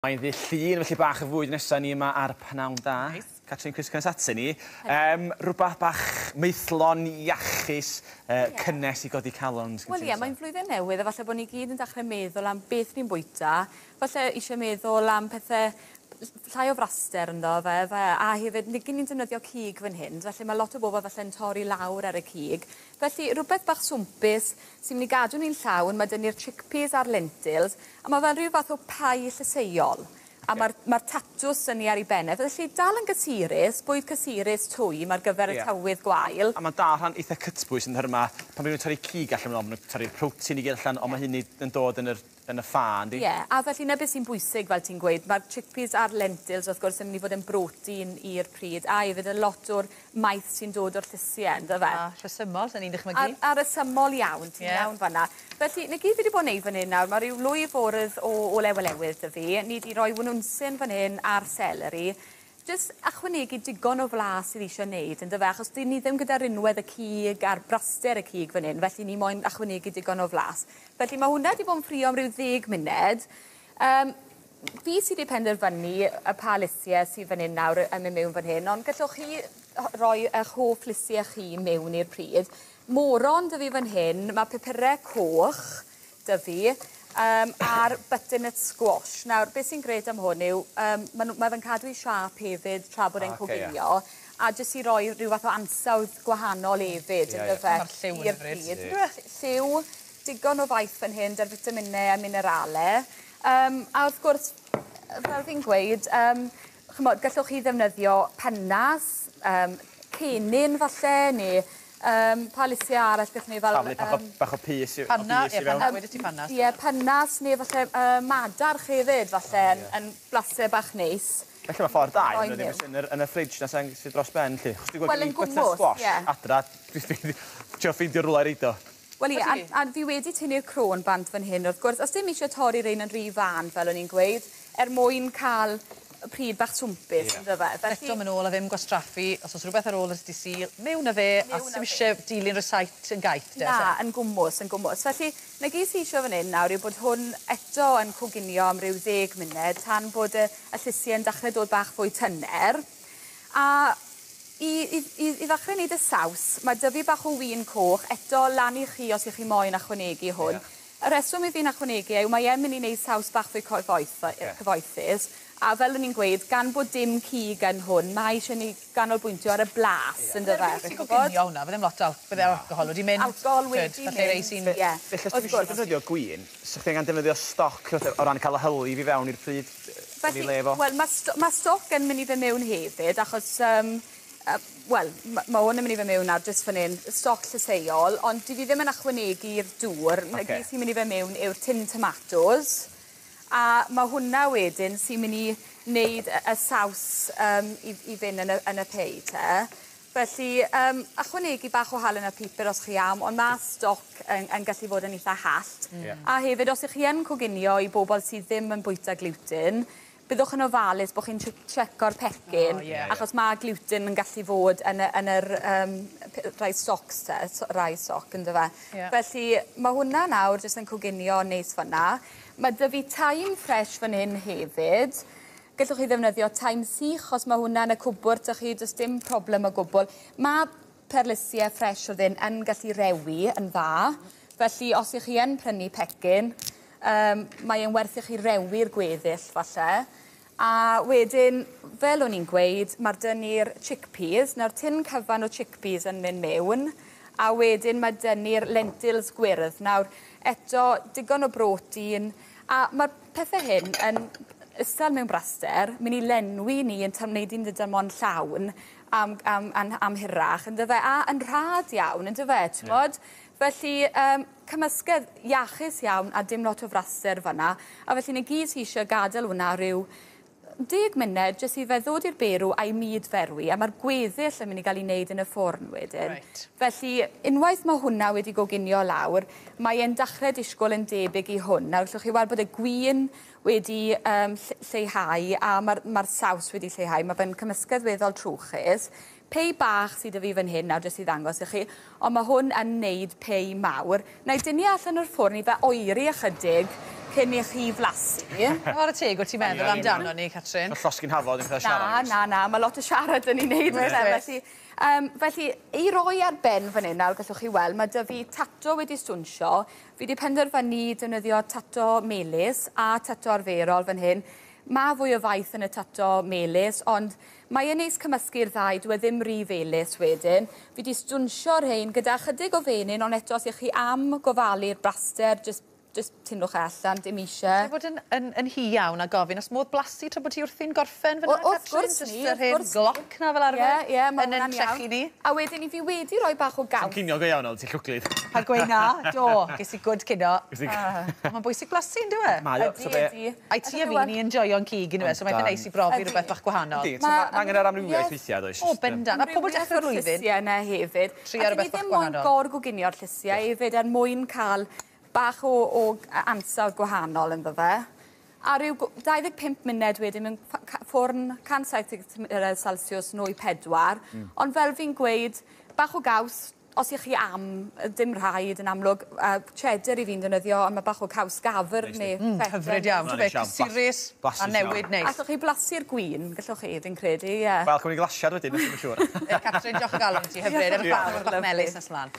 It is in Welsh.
Mae'n ddi llun, felly bach y fwyd nesaf ni yma ar Pnawn Da. Catrin Cwsgan Satsen ni. Rhywbeth bach meithlon iachus, cynnes i godi calon. Wel ie, mae'n flwyddyn newydd, a falle bod ni gyd yn dechrau meddwl am beth ni'n bwyta. Falle eisiau meddwl am pethau llai o fraster ynddo fe, a hefyd, nid ni'n defnyddio cig fan hyn, felly mae lot o bobl falle'n torri lawr ar y cig. Felly, rhywbeth bach swmpus sy'n mynd i gadw ni'n llawn, mae dyn ni'r chickpeas a'r lentils, a mae fel rhyw fath o pai llysieuol. A mae'r tatws yn ei ar ei bennedd. Felly, dal yn gysurus, bwyd cysurus twy, mae'r gyfer y tywydd gwael. A mae dal rhan eitha cytbwys yn hyrma, pan byddwn nhw'n torri cig allan, maen nhw'n torri'r protein i gyd allan, ond mae hynny yn dod yn y ffa, yndi? Ie, a felly na beth sy'n bwysig, fel ti'n gweud, mae'r chickpeas a'r lentils, wrth gwrs, yn mynd i fod yn brotein i'r pryd, a hefyd y lot o'r maith sy'n dod o'r llysiau, ynddo fe? A rhesymol, sy'n ni'n dychmygu? A rhesymol iawn, ti'n iawn fanna. Felly, na gyd fi wedi bod yn neud fan hyn nawr, mae rhyw lwy fwrdd o lewelewydd dy fi. Ni wedi rhoi wnwnsyn fan hyn a'r seleri. Jyst ychwanegu digon o flas sydd eisiau wneud, ynddo fe? Achos dyn ni ddim gyda rinwedd y cig a'r braster y cig fan hyn, felly ni moyn ychwanegu digon o flas. Felly mae hwnna wedi bod yn ffrio am ryw 10 munud. Fi sydd wedi penderfynu y pa lysiau sydd fan hyn nawr yn mynd mewn fan hyn, ond gallwch chi roi eich hoff lysiau chi mewn i'r pryd. Moron dy fi fan hyn, mae pepurau coch dy fi, a'r butternut squash. Nawr, beth sy'n gred am hwn yw, mae fe'n cadw i siap hefyd tra bod e'n coginio, a jyst i roi rhyw fath o ansawdd gwahanol hefyd, ynddo fe? Mae'r lliw yn hyfryd. Lliw, digon o faith fan hyn, dy'r vitaminau a mineralau. A wrth gwrs, fel fi'n gweud, gallwch chi ddefnyddio pannas, cennin falle, neu pa lysiau arall beth ni fel... Bach o pys i fewn. fewn. Wedi ti pannas? Ie, pannas neu falle madarch hefyd falle yn blasau bach neis. Felly mae ffordd da yn y ffridge na sydd dros ben, lle. Wel, yn gwmws, ie. Adra, dwi'n ffeindio rhywle reido. Wel ie, a fi wedi tynnu'r crôn bant fan hyn, wrth gwrs. Os dim eisiau torri rein yn rhy fan, fel o'n i'n gweud, mwyn cael y pryd bach swmpus, ynddo fe. Eto mynd ôl a ddim gwastraffu, os oes rhywbeth ar ôl ys di sil, mewn a fe, a ddim eisiau dilyn rysait yn gaeth. Na, yn gwmws, yn gwmws. Felly, na gys i eisiau fan hyn nawr yw bod hwn eto yn coginio am ryw 10 munud, tan bod y llysiau yn dechrau dod bach fwy tyner. A i ddechrau wneud y saws, mae dyfu bach o win coch, eto lan i chi os ych chi moyn ychwanegu hwn. Y reswm i fi'n ychwanegu yw mae e'n mynd i wneud saws bach fwy cyfoethus, a fel o'n i'n gweud, gan bod dim cig yn hwn, mae eisiau ni ganolbwyntio ar y blas, ynddo fe. Ti'n coginio hwnna, fydde'n lot bydde alcohol wedi mynd. Alcohol wedi mynd, ie. Felly, os ti'n defnyddio gwyn, sa'ch chi'n defnyddio stoc o ran cael y hylif i fewn i'r pryd i lefo? Wel, mae stoc yn mynd i fe mewn hefyd, achos, wel, mae hwn yn mynd i fe mewn ar jyst fan hyn, stoc llysieuol, ond di fi ddim yn ychwanegu'r dŵr. Nag sy'n mynd i fe mewn yw'r tin tomatoes. A mae hwnna wedyn sy'n mynd i wneud y saws i fynd yn y pei te. Felly, ychwanegu bach o halen a piper os chi am, ond mae stoc yn gallu fod yn eitha hallt. A hefyd, os ych chi yn coginio i bobl sydd ddim yn bwyta gluten, byddwch yn ofalus bod chi'n checo'r pecyn, achos mae gluten yn gallu fod yn yr rai socs te, rai soc ynddo fe. Felly, mae hwnna nawr jyst yn coginio neis fanna. Mae dy fi thyme fresh fan hyn hefyd. Gallwch chi ddefnyddio thyme sych, os mae hwnna yn y cwbwrt, chi, does dim problem o gwbl. Mae perlysiau fresh o ddyn yn gallu rewi yn dda. Felly, os ych chi yn prynu pecyn, mae e'n werth i chi rewi'r gweddill, falle. A wedyn, fel o'n i'n gweud, mae'r dyn ni'r chickpeas. Nawr, tin cyfan o chickpeas yn mynd mewn. A wedyn mae dyn ni'r lentils gwyrdd. Nawr, eto, digon o brotein. A mae'r pethau hyn yn ystal mewn braster, mynd i lenwi ni yn wneud i'n dydymon llawn am hirach, ynddo fe, a yn rhad iawn, ynddo fe, ti'n bod? Felly, cymysgedd iachus iawn a dim lot o fraster fanna, a felly na gyd sy'n eisiau gadael hwnna rhyw 10 munud jyst i fe ddod i'r berw a'i myd ferwi, a mae'r gweddill yn mynd i gael ei wneud yn y ffwrn wedyn. Felly, unwaith mae hwnna wedi goginio lawr, mae e'n dechrau disgwyl yn debyg i hwn. Nawr, gallwch chi weld bod y gwyn wedi lleihau a mae'r saws wedi lleihau. Mae fe'n cymysgedd weddol trwchus. Pei bach sydd â fi fan hyn nawr jyst i ddangos i chi, ond mae hwn yn wneud pei mawr. Na i dynnu allan o'r ffwrn i fe oeri ychydig, cyn i chi flasu. Ar y teg wyt ti'n meddwl amdano ni, Catrin? Llosgyn hafod yn cael siarad. Na, mae lot o siarad yn ei wneud. Felly, i roi ar ben fan hyn, nawr gallwch chi weld, mae dy fi tato wedi stwnsio. Fi wedi penderfynu defnyddio tato melys a tato arferol fan hyn. Mae fwy o faith yn y tato melys, ond mae e'n neis cymysgu'r ddau, dwi ddim rhy felys wedyn. Fi wedi stwnsio'r rhain gyda chydig o fenyn, ond eto os ych chi am gofalu'r braster, just tinwch allan, dim eisiau. Ti'n bod yn hi iawn a gofyn, os modd blasu tra bod ti wrthi'n gorffen fyna, Wrth gwrs ni, wrth gwrs. Gloc na fel arfer. Ie, mae yn hwnna'n trechu ni. A wedyn i fi wedi rhoi bach o gaws. Ti'n cinio go iawn o, ti'n llwglyd. Pa gweud na, do, ges i gwrdd cynno. Mae'n bwysig blasu, ynddo e? Mae o, so be... Ai ti a fi ni enjoyo'n cig yn yw e, so mae'n neis i brofi rhywbeth bach gwahanol. Mae angen ar amrywiaeth weithiau, does? O, bendan. A pobl dechrau flwyddyn. Yna hefyd. Trio rhywbeth bach gwahanol. A dwi ddim moyn gorgoginio'r llysiau hefyd, er mwyn cael bach o ansawdd gwahanol ynddo fe. A rhyw 25 munud wedyn mewn ffwrn 170 Celsius nwy 4. Ond fel fi'n gweud, bach o gaws, os ych chi am, dim rhaid yn amlwg, cheddar i fi'n defnyddio, a mae bach o caws gafr neu Hyfryd iawn, ti'n beth, sirus a newid neis. Allwch chi blasu'r gwyn, gallwch chi, fi'n credu, ie. Wel, cwn i glasiad wedyn, nes i'n siŵr. Catrin, diolch o galon ti, hyfryd, efo fawr bach melys nes mlaen.